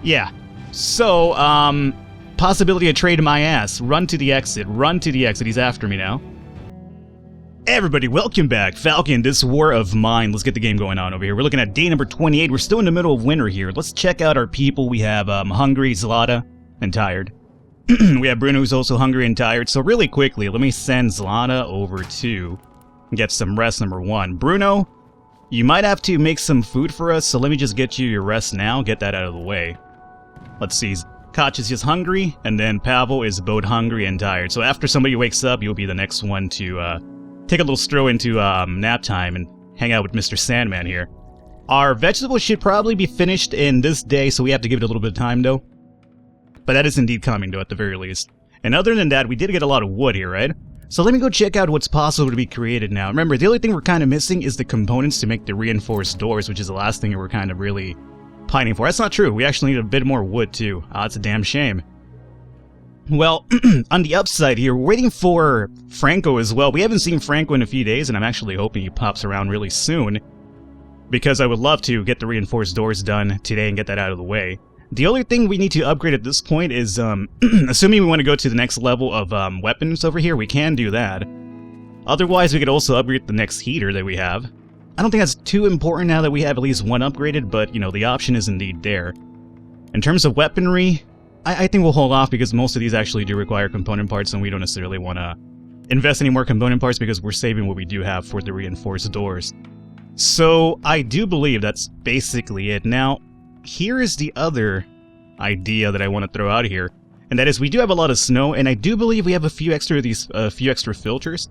Yeah. So, possibility of trade my ass. Run to the exit. Run to the exit. He's after me now. Everybody, welcome back. Falcon, this war of mine. Let's get the game going on over here. We're looking at day number 28. We're still in the middle of winter here. Let's check out our people. We have hungry, Zlata, and tired. We have Bruno, who's also hungry and tired. So really quickly, let me send Zlata over to get some rest, number one. Bruno, you might have to make some food for us, so let me just get you your rest now. Get that out of the way. Let's see. Koch is just hungry, and then Pavel is both hungry and tired. So after somebody wakes up, you'll be the next one to take a little stroll into nap time and hang out with Mr. Sandman here. Our vegetables should probably be finished in this day, so we have to give it a little bit of time, though. But that is indeed coming, though, at the very least. And other than that, we did get a lot of wood here, right? So let me go check out what's possible to be created now. Remember, the only thing we're kind of missing is the components to make the reinforced doors, which is the last thing we're kind of really pining for. That's not true. We actually need a bit more wood, too. It's a damn shame. Well, on the upside here, we're waiting for Franco as well. We haven't seen Franco in a few days, and I'm actually hoping he pops around really soon, because I would love to get the reinforced doors done today and get that out of the way. The only thing we need to upgrade at this point is, assuming we want to go to the next level of weapons over here, we can do that. Otherwise, we could also upgrade the next heater that we have. I don't think that's too important now that we have at least one upgraded, but, you know, the option is indeed there. In terms of weaponry, I think we'll hold off because most of these actually do require component parts, and we don't necessarily want to invest any more component parts because we're saving what we do have for the reinforced doors. So I do believe that's basically it. Now, here is the other idea that I want to throw out here, and that is we do have a lot of snow, and I do believe we have a few extra filters.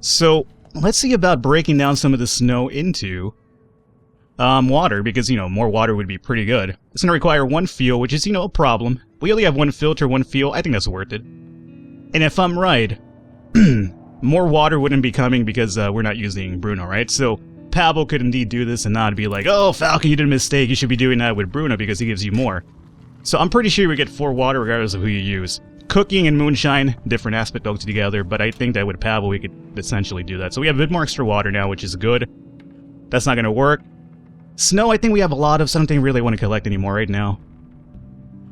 So let's see about breaking down some of the snow into water, because, you know, more water would be pretty good. It's going to require one fuel, which is, you know, a problem. We only have one filter, one fuel. I think that's worth it. And if I'm right, more water wouldn't be coming because we're not using Bruno, right? So Pavel could indeed do this and not be like, oh, Falcon, you did a mistake. You should be doing that with Bruno because he gives you more. So I'm pretty sure we get 4 water regardless of who you use. Cooking and moonshine, different aspect altogether, but I think that with Pavel we could essentially do that. So we have a bit more extra water now, which is good. That's not going to work. Snow, I think we have a lot of, so I don't think we really want to collect anymore right now.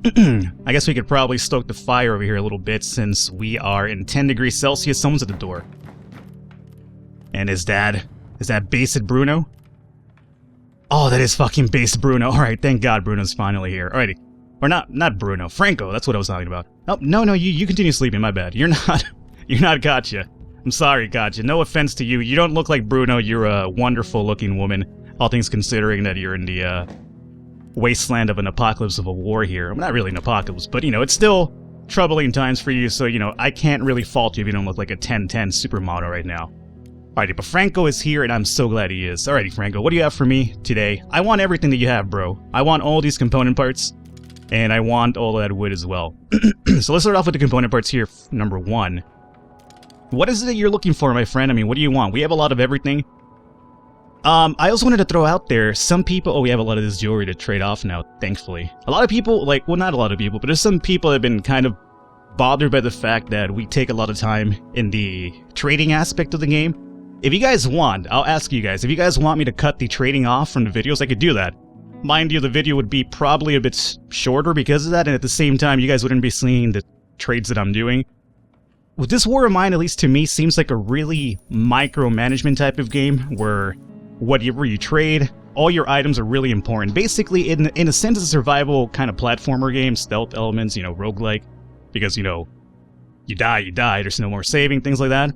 I guess we could probably stoke the fire over here a little bit since we are in 10 degrees Celsius. Someone's at the door. And is that based Bruno? Oh, that is fucking based Bruno. Alright, thank God Bruno's finally here. Alrighty. Or not Bruno. Franco, that's what I was talking about. Oh, no, you continue sleeping, my bad. You're not Katya. I'm sorry, Katya. No offense to you. You don't look like Bruno. You're a wonderful looking woman. All things considering that you're in the wasteland of an apocalypse of a war here. I'm not really an apocalypse, but, you know, it's still troubling times for you, so, you know, I can't really fault you if you don't look like a 10-10 supermodel right now. Alrighty, but Franco is here, and I'm so glad he is. Alrighty, Franco, what do you have for me today? I want everything that you have, bro. I want all these component parts, and I want all that wood as well. So let's start off with the component parts here, number 1. What is it that you're looking for, my friend? I mean, what do you want? We have a lot of everything. I also wanted to throw out there, some people, oh, we have a lot of this jewelry to trade off now, thankfully. A lot of people, like, well, not a lot of people, but there's some people that have been kind of bothered by the fact that we take a lot of time in the trading aspect of the game. If you guys want, I'll ask you guys, if you guys want me to cut the trading off from the videos, I could do that. Mind you, the video would be probably a bit shorter because of that, and at the same time, you guys wouldn't be seeing the trades that I'm doing. With this war of mine, at least to me, seems like a really micromanagement type of game, where whatever you trade, all your items are really important. Basically, in a sense, it's a survival kind of platformer game, stealth elements, you know, roguelike, because, you know, you die, there's no more saving, things like that.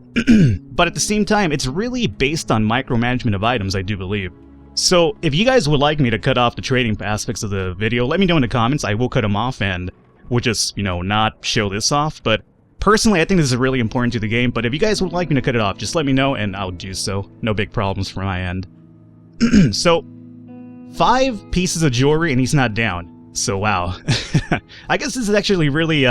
But at the same time, it's really based on micromanagement of items, I do believe. So, if you guys would like me to cut off the trading aspects of the video, let me know in the comments. I will cut them off, and we'll just, you know, not show this off. But personally, I think this is really important to the game, but if you guys would like me to cut it off, just let me know, and I'll do so. No big problems from my end. So, 5 pieces of jewelry, and he's not down. So, wow. I guess this is actually really,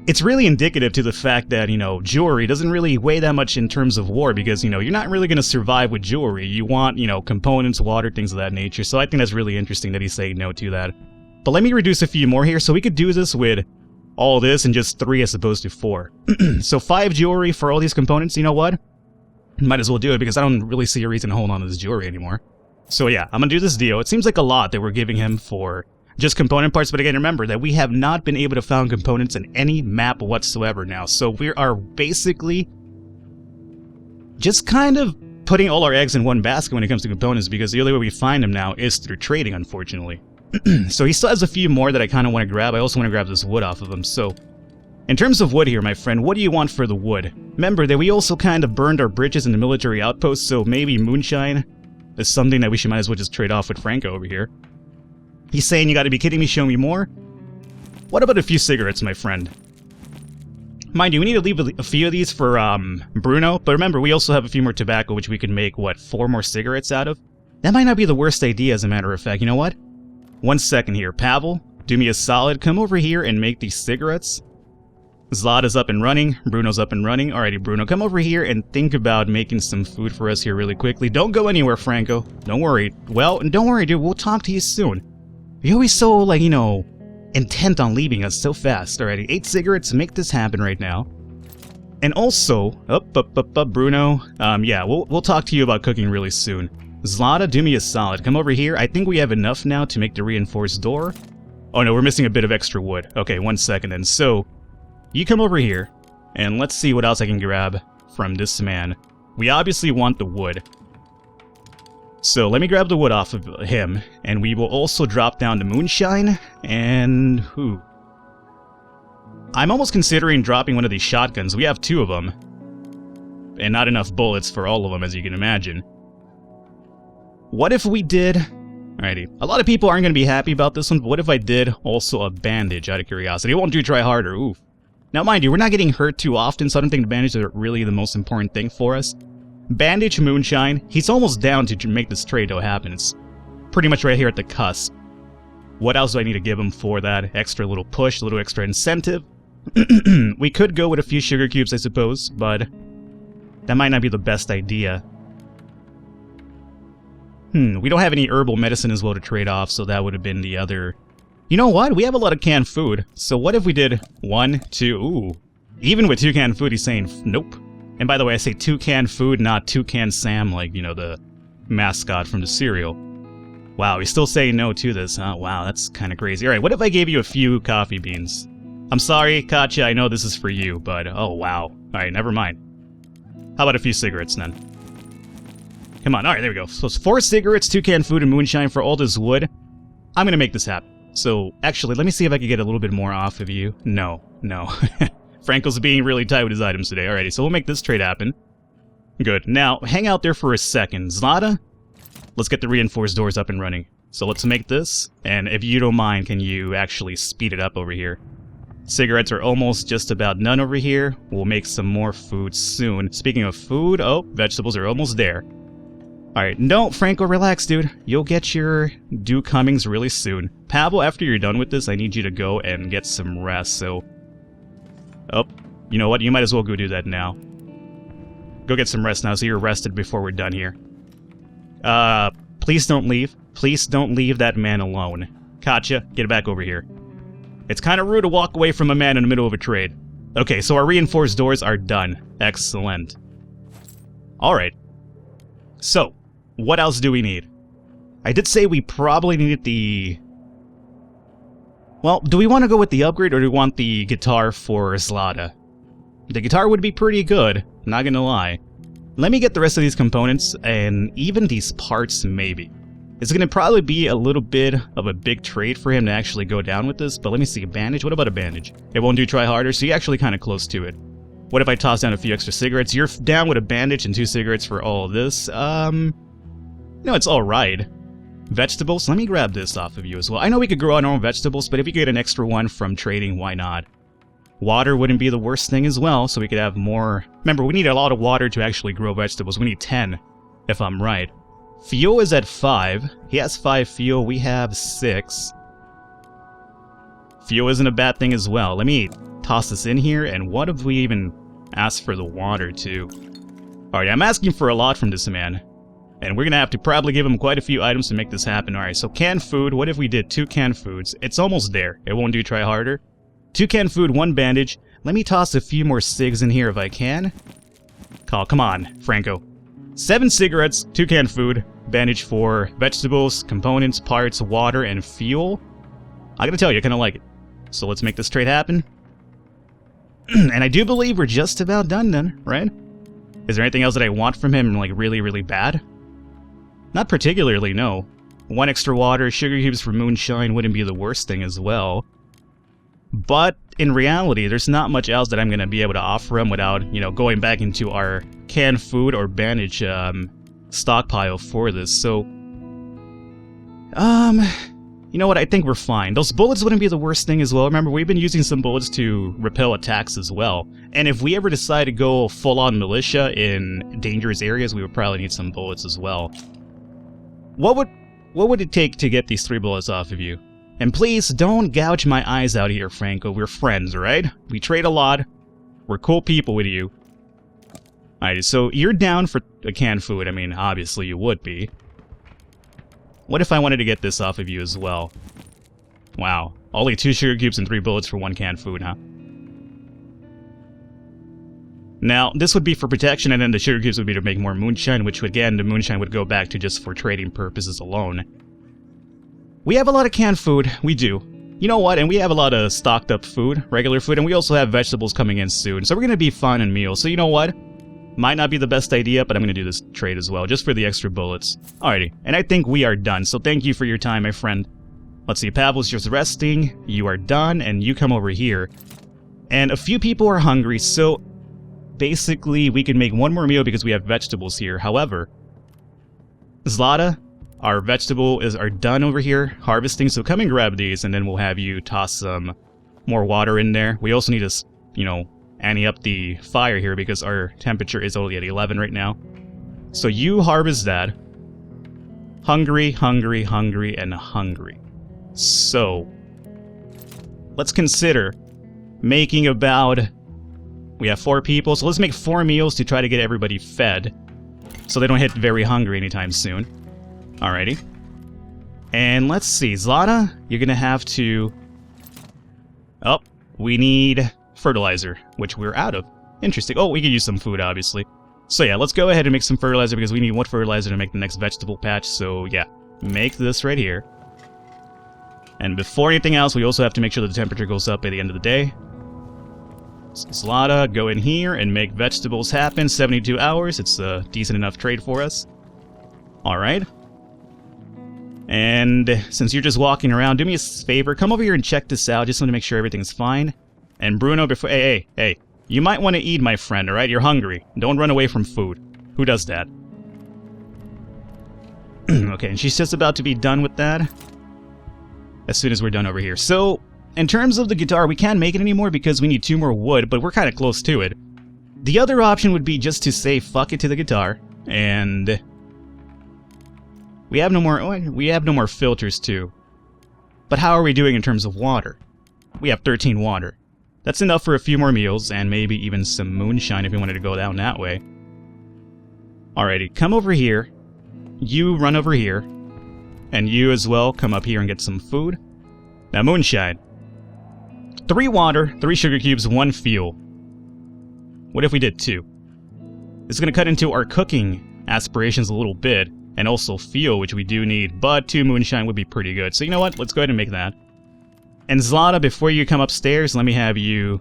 it's really indicative to the fact that, you know, jewelry doesn't really weigh that much in terms of war, because, you know, you're not really going to survive with jewelry. You want, you know, components, water, things of that nature. So I think that's really interesting that he's saying no to that. But let me reduce a few more here, so we could do this with all this and just 3 as opposed to 4. So 5 jewelry for all these components, you know what? Might as well do it, because I don't really see a reason to hold on to this jewelry anymore. So yeah, I'm gonna do this deal. It seems like a lot that we're giving him for just component parts. But again, remember that we have not been able to find components in any map whatsoever now. So we are basically just kind of putting all our eggs in one basket when it comes to components, because the only way we find them now is through trading, unfortunately. So he still has a few more that I kind of want to grab. I also want to grab this wood off of him. So in terms of wood here, my friend, what do you want for the wood? Remember that we also kind of burned our bridges in the military outpost, so maybe moonshine is something that we should might as well just trade off with Franco over here. He's saying, you gotta be kidding me, show me more? What about a few cigarettes, my friend? Mind you, we need to leave a few of these for Bruno, but remember, we also have a few more tobacco, which we can make, what, 4 more cigarettes out of? That might not be the worst idea, as a matter of fact. You know what? 1 second here. Pavel, do me a solid. Come over here and make these cigarettes. Zlata's up and running. Bruno's up and running. Alrighty, Bruno, come over here and think about making some food for us here really quickly. Don't go anywhere, Franco. Don't worry. Well, don't worry, dude. We'll talk to you soon. You're always so, like, you know, intent on leaving us so fast. Alrighty, 8 cigarettes. Make this happen right now. And also, Bruno. Yeah, we'll talk to you about cooking really soon. Zlata, do me a solid. Come over here. I think we have enough now to make the reinforced door. Oh no, we're missing a bit of extra wood. Okay, 1 second then. So, you come over here, and let's see what else I can grab from this man. We obviously want the wood. So let me grab the wood off of him, and we will also drop down the moonshine, and who? I'm almost considering dropping one of these shotguns. We have 2 of them, and not enough bullets for all of them, as you can imagine. What if we did... Alrighty, a lot of people aren't going to be happy about this one, but what if I did also a bandage, out of curiosity? It won't do try harder, oof. Now, mind you, we're not getting hurt too often, so I don't think the bandages are really the most important thing for us. Bandage, moonshine. He's almost down to make this trade, though, happen. It's pretty much right here at the cusp. What else do I need to give him for that extra little push, a little extra incentive? We could go with a few sugar cubes, I suppose, but that might not be the best idea. We don't have any herbal medicine as well to trade off, so that would have been the other... You know what? We have a lot of canned food. So what if we did 1, 2... Ooh. Even with 2 canned food, he's saying nope. And by the way, I say 2 canned food, not Toucan Sam, like, you know, the mascot from the cereal. Wow, he's still saying no to this, huh? Wow, that's kind of crazy. Alright, what if I gave you a few coffee beans? I'm sorry, Katya, I know this is for you, but oh wow. Alright, never mind. How about a few cigarettes, then? Come on, alright, there we go. So it's 4 cigarettes, 2 canned food, and moonshine for all this wood. I'm gonna make this happen. So, actually, let me see if I can get a little bit more off of you. No. Franco's being really tight with his items today. Alrighty, so we'll make this trade happen. Good. Now, hang out there for a second. Zlata, let's get the reinforced doors up and running. So let's make this, and if you don't mind, can you actually speed it up over here? Cigarettes are almost just about none over here. We'll make some more food soon. Speaking of food, oh, vegetables are almost there. Alright, no, Franco, relax, dude. You'll get your due comings really soon. Pavel, after you're done with this, I need you to go and get some rest, so... Oh, you know what? You might as well go do that now. Go get some rest now, so you're rested before we're done here. Please don't leave. Please don't leave that man alone. Katya, get back over here. It's kind of rude to walk away from a man in the middle of a trade. Okay, so our reinforced doors are done. Excellent. Alright. So, what else do we need? I did say we probably needed the... Well, do we want to go with the upgrade or do we want the guitar for Zlata? The guitar would be pretty good, not gonna lie. Let me get the rest of these components and even these parts maybe. It's gonna probably be a little bit of a big trade for him to actually go down with this, but let me see, a bandage? What about a bandage? It won't do try harder, so you're actually kind of close to it. What if I toss down a few extra cigarettes? You're down with a bandage and 2 cigarettes for all of this. No, it's alright. Vegetables? Let me grab this off of you as well. I know we could grow our own vegetables, but if you get an extra one from trading, why not? Water wouldn't be the worst thing as well, so we could have more... Remember, we need a lot of water to actually grow vegetables. We need 10, if I'm right. Fuel is at 5. He has 5 fuel. We have 6. Fuel isn't a bad thing as well. Let me toss this in here, and what if we even ask for the water, too? Alright, I'm asking for a lot from this man. And we're gonna have to probably give him quite a few items to make this happen. Alright, so canned food. What if we did 2 canned foods? It's almost there. It won't do try harder. 2 canned food, 1 bandage. Let me toss a few more cigs in here if I can. Oh, come on, Franco. 7 cigarettes, 2 canned food, bandage for vegetables, components, parts, water, and fuel. I gotta tell you, I kind of like it. So let's make this trade happen. And I do believe we're just about done then, right? Is there anything else that I want from him, like, really, really bad? Not particularly, no. 1 extra water, sugar cubes for moonshine wouldn't be the worst thing as well. But in reality, there's not much else that I'm going to be able to offer him without, you know, going back into our canned food or bandage stockpile for this. So, you know what? I think we're fine. Those bullets wouldn't be the worst thing as well. Remember, we've been using some bullets to repel attacks as well. And if we ever decide to go full-on militia in dangerous areas, we would probably need some bullets as well. What would it take to get these 3 bullets off of you? And please, don't gouge my eyes out here, Franco. We're friends, alright? We trade a lot. We're cool people with you. Alright, so you're down for a canned food. I mean, obviously you would be. What if I wanted to get this off of you as well? Wow. Only 2 sugar cubes and 3 bullets for 1 canned food, huh? Now, this would be for protection, and then the sugar cubes would be to make more moonshine, which, again, the moonshine would go back to just for trading purposes alone. We have a lot of canned food. We do. You know what? And we have a lot of stocked up food, regular food, and we also have vegetables coming in soon. So we're going to be fine on meals. So you know what? Might not be the best idea, but I'm going to do this trade as well, just for the extra bullets. Alrighty. And I think we are done. So thank you for your time, my friend. Let's see. Pavel's just resting. You are done, and you come over here. And a few people are hungry, so basically we can make 1 more meal because we have vegetables here. However, Zlata, our vegetables are done over here harvesting, so come and grab these, and then we'll have you toss some more water in there. We also need to, you know, ante up the fire here because our temperature is only at 11 right now. So you harvest that. Hungry, hungry, hungry, and hungry. So let's consider making about... We have 4 people, so let's make 4 meals to try to get everybody fed so they don't hit very hungry anytime soon. Alrighty. And let's see, Zlata, you're gonna have to... Oh, we need fertilizer, which we're out of. Interesting. Oh, we could use some food, obviously. So yeah, let's go ahead and make some fertilizer because we need 1 fertilizer to make the next vegetable patch. So yeah, make this right here. And before anything else, we also have to make sure that the temperature goes up by the end of the day. So Zlata, go in here and make vegetables happen. 72 hours. It's a decent enough trade for us. Alright. And since you're just walking around, do me a favor. Come over here and check this out. Just want to make sure everything's fine. And Bruno, before... Hey. You might want to eat, my friend, alright? You're hungry. Don't run away from food. Who does that? Okay, and she's just about to be done with that. As soon as we're done over here. So, in terms of the guitar, we can't make it anymore because we need 2 more wood, but we're kind of close to it. The other option would be just to say fuck it to the guitar, and... We have no more filters too. But how are we doing in terms of water? We have 13 water. That's enough for a few more meals, and maybe even some moonshine if we wanted to go down that way. Alrighty, come over here. You run over here. And you as well, come up here and get some food. Now, moonshine. 3 water, 3 sugar cubes, 1 fuel. What if we did 2? This is going to cut into our cooking aspirations a little bit, and also fuel, which we do need, but 2 moonshine would be pretty good. So you know what? Let's go ahead and make that. And Zlata, before you come upstairs, let me have you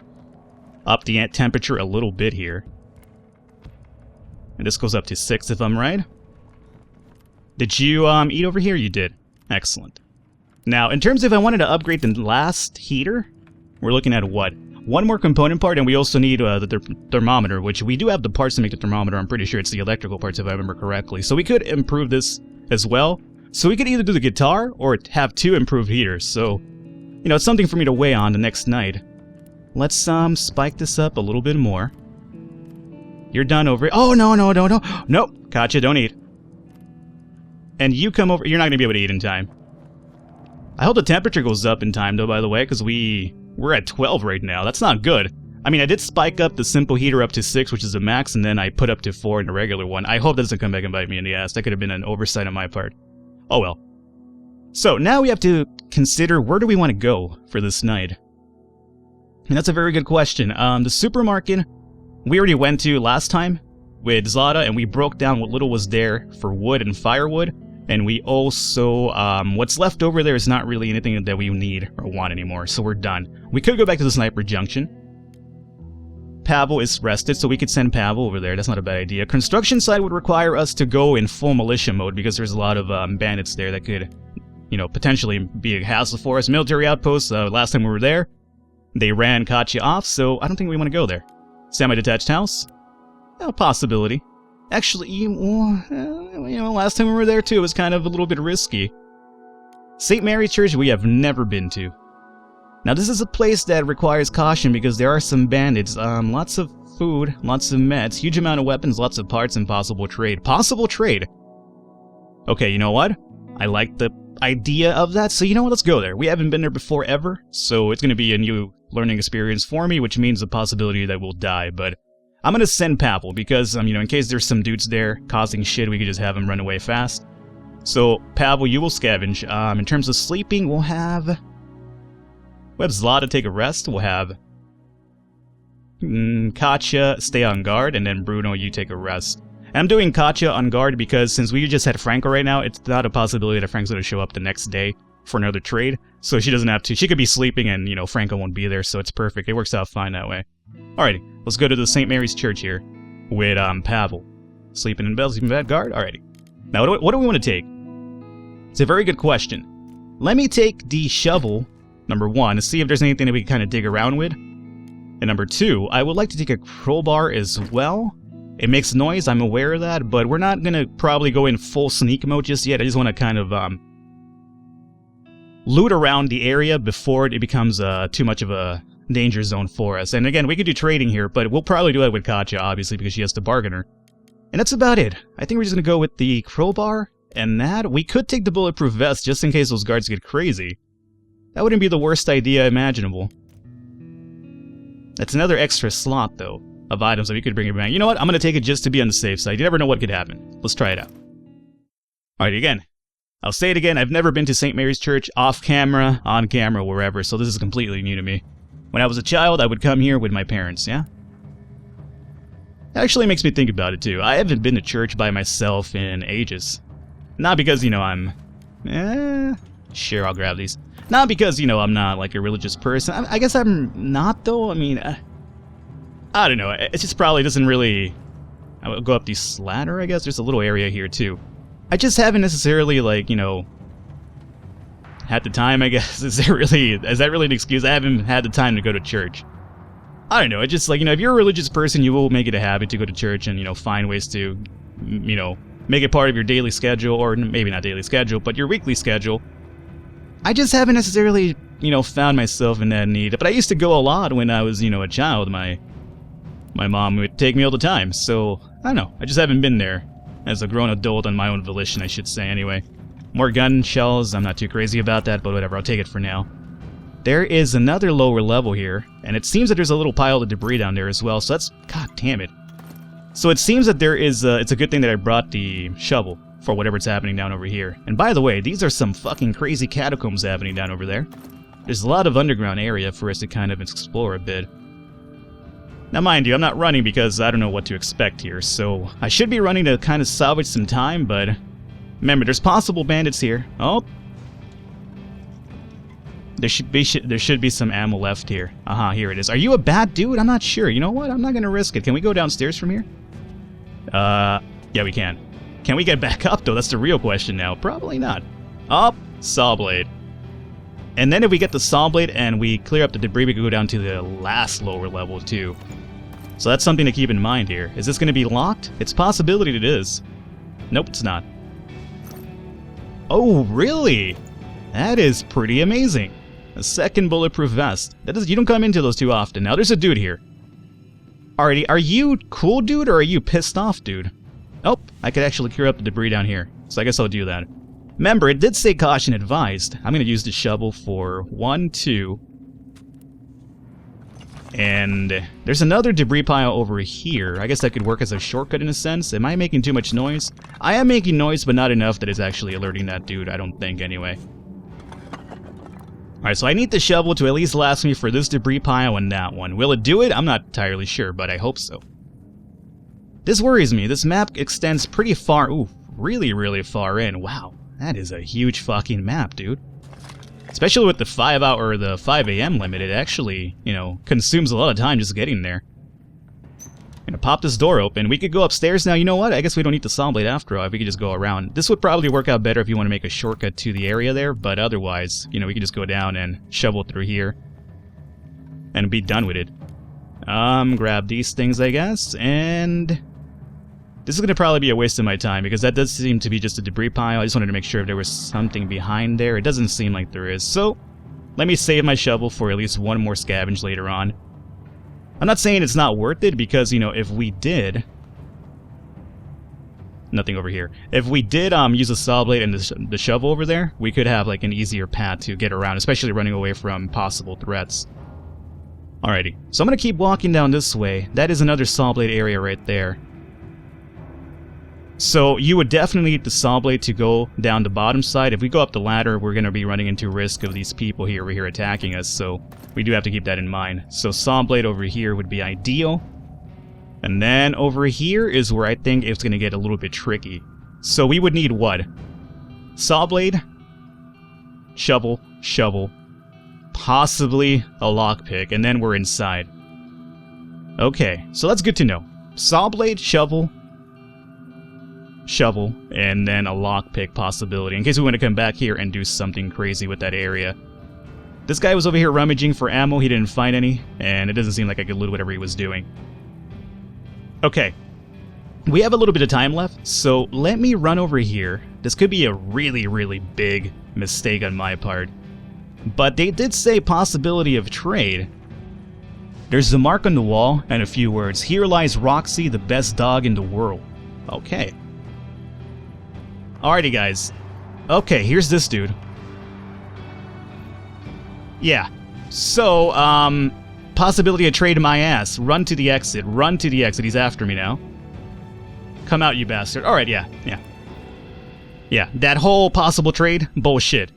up the temperature a little bit here. And this goes up to 6 if I'm right. Did you eat over here? You did. Excellent. Now, in terms of if I wanted to upgrade the last heater, we're looking at what? 1 more component part, and we also need the thermometer, which we do have the parts to make the thermometer. I'm pretty sure it's the electrical parts if I remember correctly. So we could improve this as well. So we could either do the guitar or have 2 improved heaters. So, you know, it's something for me to weigh on the next night. Let's spike this up a little bit more. You're done over... Oh, no. Nope. Gotcha, don't eat. And you come over... You're not going to be able to eat in time. I hope the temperature goes up in time, though, by the way, because we're at 12 right now. That's not good. I mean, I did spike up the simple heater up to 6, which is the max, and then I put up to 4 in the regular one. I hope that doesn't come back and bite me in the ass. That could have been an oversight on my part. Oh well. So, now we have to consider where do we want to go for this night? And that's a very good question. The supermarket we already went to last time with Zlata, and we broke down what little was there for wood and firewood. And we also, what's left over there is not really anything that we need or want anymore, so we're done. We could go back to the sniper junction. Pavel is rested, so we could send Pavel over there. That's not a bad idea. Construction site would require us to go in full militia mode because there's a lot of bandits there that could, you know, potentially be a hassle for us. Military outposts, last time we were there, they ran Katya off, so I don't think we want to go there. Semi-detached house? A possibility. Actually, you know, last time we were there too, it was kind of a little bit risky. St. Mary's Church we have never been to. Now this is a place that requires caution because there are some bandits, lots of food, lots of meds, huge amount of weapons, lots of parts, and possible trade. Possible trade! Okay, you know what? I like the idea of that, so you know what, let's go there. We haven't been there before ever, so it's going to be a new learning experience for me, which means the possibility that we'll die, but I'm going to send Pavel because, you know, in case there's some dudes there causing shit, we could just have them run away fast. So, Pavel, you will scavenge. In terms of sleeping, we'll have Zlata take a rest. We'll have Katya stay on guard, and then Bruno, you take a rest. And I'm doing Katya on guard because since we just had Franco right now, it's not a possibility that Franco's going to show up the next day for another trade. So she doesn't have to. She could be sleeping and, you know, Franco won't be there, so it's perfect. It works out fine that way. Alrighty, let's go to the St. Mary's Church here with Pavel. Sleeping in bed, sleeping in bed, guard? Alrighty. Now, what do we want to take? It's a very good question. Let me take the shovel, number one, to see if there's anything that we can kind of dig around with. And number two, I would like to take a crowbar as well. It makes noise, I'm aware of that, but we're not going to probably go in full sneak mode just yet. I just want to kind of loot around the area before it becomes too much of a danger zone for us. And again, we could do trading here, but we'll probably do that with Katya, obviously, because she has to bargain her. And that's about it. I think we're just going to go with the crowbar and that. We could take the bulletproof vest just in case those guards get crazy. That wouldn't be the worst idea imaginable. That's another extra slot, though, of items that we could bring it back. You know what? I'm going to take it just to be on the safe side. You never know what could happen. Let's try it out. Alright, again. I'll say it again. I've never been to St. Mary's Church off camera, on camera, wherever, so this is completely new to me. When I was a child, I would come here with my parents, yeah? It actually makes me think about it, too. I haven't been to church by myself in ages. Not because, you know, I'm... sure, I'll grab these. Not because, you know, I'm not, like, a religious person. I guess I'm not, though. I mean, I don't know. It just probably doesn't really... I will go up the ladder, I guess. There's a little area here, too. I just haven't necessarily, like, you know... had the time, I guess. Is that really an excuse? I haven't had the time to go to church. I don't know, it's just like, you know, if you're a religious person, you will make it a habit to go to church and, you know, find ways to, you know, make it part of your daily schedule, or maybe not daily schedule, but your weekly schedule. I just haven't necessarily, you know, found myself in that need. But I used to go a lot when I was, you know, a child. My mom would take me all the time, so, I don't know, I just haven't been there. As a grown adult on my own volition, I should say, anyway. More gun shells, I'm not too crazy about that, but whatever, I'll take it for now. There is another lower level here, and it seems that there's a little pile of debris down there as well, so that's... God damn it. So it seems that there is... it's a good thing that I brought the shovel for whatever's happening down over here. And by the way, these are some fucking crazy catacombs happening down over there. There's a lot of underground area for us to kind of explore a bit. Now mind you, I'm not running because I don't know what to expect here, so I should be running to kind of salvage some time, but... Remember, there's possible bandits here. Oh! There should be some ammo left here. Here it is. Are you a bad dude? I'm not sure. You know what? I'm not gonna risk it. Can we go downstairs from here? Yeah, we can. Can we get back up, though? That's the real question now. Probably not. Up! Saw blade. And then if we get the saw blade and we clear up the debris, we can go down to the last lower level, too. So that's something to keep in mind here. Is this gonna be locked? It's a possibility it is. Nope, it's not. Oh, really? That is pretty amazing. A second bulletproof vest. You don't come into those too often. Now, there's a dude here. Alrighty, are you cool, dude, or are you pissed off, dude? Oh, I could actually clear up the debris down here. So I guess I'll do that. Remember, it did say caution advised. I'm going to use the shovel for 1, 2. And there's another debris pile over here. I guess that could work as a shortcut in a sense. Am I making too much noise? I am making noise, but not enough that it's actually alerting that dude, I don't think, anyway. Alright, so I need the shovel to at least last me for this debris pile and that one. Will it do it? I'm not entirely sure, but I hope so. This worries me. This map extends pretty far. Ooh, really, really far in. Wow, that is a huge fucking map, dude. Especially with the 5 hour or the 5 a.m. limit, it actually, you know, consumes a lot of time just getting there. Gonna pop this door open. We could go upstairs now. You know what? I guess we don't need the saw blade after all. We could just go around. This would probably work out better if you want to make a shortcut to the area there, but otherwise, you know, we could just go down and shovel through here and be done with it. Grab these things, I guess, and this is gonna probably be a waste of my time because that does seem to be just a debris pile. I just wanted to make sure if there was something behind there. It doesn't seem like there is, so let me save my shovel for at least one more scavenge later on. I'm not saying it's not worth it because, you know, if we did... Nothing over here. If we did use a saw blade and the shovel over there, we could have like an easier path to get around, especially running away from possible threats. Alrighty, so I'm going to keep walking down this way. That is another saw blade area right there. So you would definitely need the saw blade to go down the bottom side. If we go up the ladder, we're going to be running into risk of these people over here attacking us, so we do have to keep that in mind. So saw blade over here would be ideal. And then over here is where I think it's going to get a little bit tricky. So we would need what? Saw blade, shovel, shovel, possibly a lockpick, and then we're inside. Okay, so that's good to know. Saw blade, shovel, shovel, and then a lockpick possibility, in case we want to come back here and do something crazy with that area. This guy was over here rummaging for ammo, he didn't find any, and it doesn't seem like I could loot whatever he was doing. Okay, we have a little bit of time left, so let me run over here. This could be a really, really big mistake on my part, but they did say possibility of trade. There's a mark on the wall and a few words. Here lies Roxy, the best dog in the world. Okay. Alrighty, guys. Okay, here's this dude. Yeah. So, possibility of trade my ass. Run to the exit. Run to the exit. He's after me now. Come out, you bastard. Alright, yeah. Yeah, that whole possible trade? Bullshit.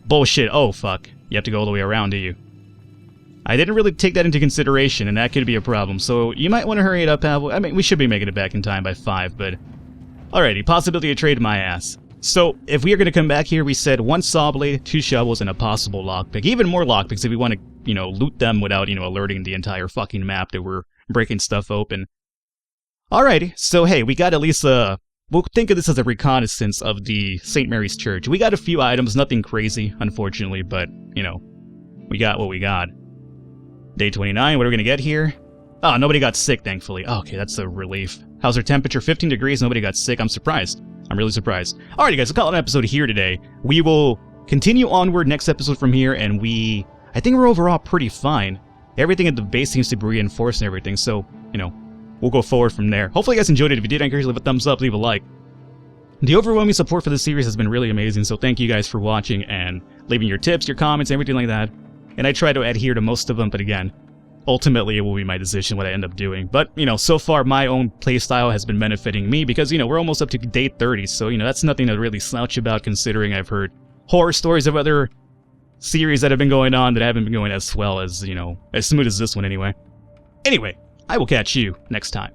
Bullshit. Oh, fuck. You have to go all the way around, do you? I didn't really take that into consideration, and that could be a problem. So, you might want to hurry it up, Pavel. I mean, we should be making it back in time by 5, but... Alrighty, possibility of trade my ass. So, if we are going to come back here, we said 1 saw blade, 2 shovels, and a possible lockpick. Even more lockpicks if we want to, you know, loot them without, you know, alerting the entire fucking map that we're breaking stuff open. Alrighty, so hey, we got at least we'll think of this as a reconnaissance of the St. Mary's Church. We got a few items, nothing crazy, unfortunately, but, you know, we got what we got. Day 29, what are we going to get here? Oh, nobody got sick, thankfully. Oh, okay, that's a relief. How's our temperature? 15 degrees, nobody got sick. I'm surprised. I'm really surprised. Alrighty, guys, I'll call it an episode here today. We will continue onward next episode from here, and I think we're overall pretty fine. Everything at the base seems to be reinforced and everything, so, you know, we'll go forward from there. Hopefully you guys enjoyed it. If you did, I encourage you to leave a thumbs up, leave a like. The overwhelming support for this series has been really amazing, so thank you guys for watching and leaving your tips, your comments, everything like that. And I try to adhere to most of them, but again, ultimately it will be my decision what I end up doing. But, you know, so far my own playstyle has been benefiting me because, you know, we're almost up to day 30, so, you know, that's nothing to really slouch about considering I've heard horror stories of other series that have been going on that haven't been going as well as, you know, as smooth as this one anyway. Anyway, I will catch you next time.